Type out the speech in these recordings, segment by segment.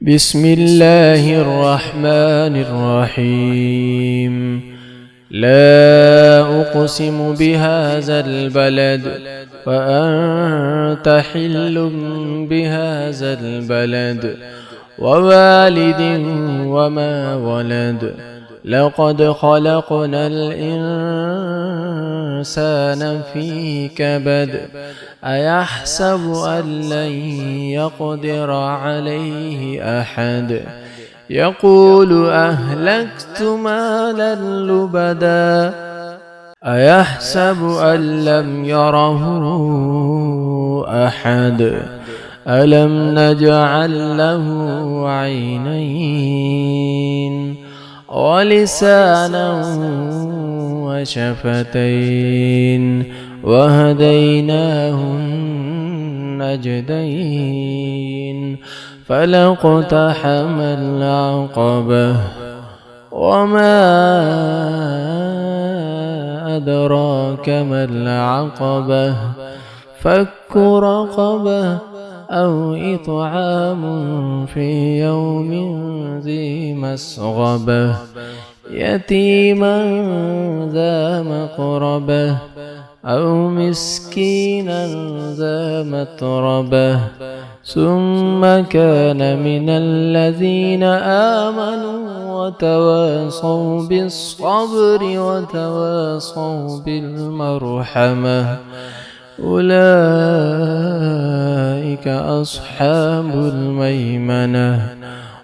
بسم الله الرحمن الرحيم. لا أقسم بهذا البلد وأنت حل بهذا البلد ووالد وما ولد. لقد خلقنا الإنسان في كبد. أيحسب أن لن يقدر عليه أحد. يقول أهلكت مالا لبدا. أيحسب أن لم يره أحد. ألم نجعل له عينين ولسانا وشفتين وهديناه النجدين. فلاقتحم العقبة وما أدراك ما العقبة. فك رقبة أو إطعام في يوم ذي مسغبة يتيما ذا مقربة أو مسكينا ذا متربة. ثم كان من الذين آمنوا وتواصوا بالصبر وتواصوا بالمرحمة. أولئك أصحاب الميمنة.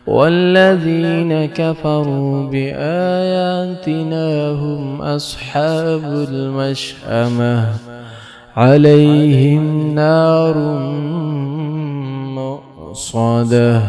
والذين كفروا بآياتنا هم أصحاب المشأمة. عليهم نار مؤصدة.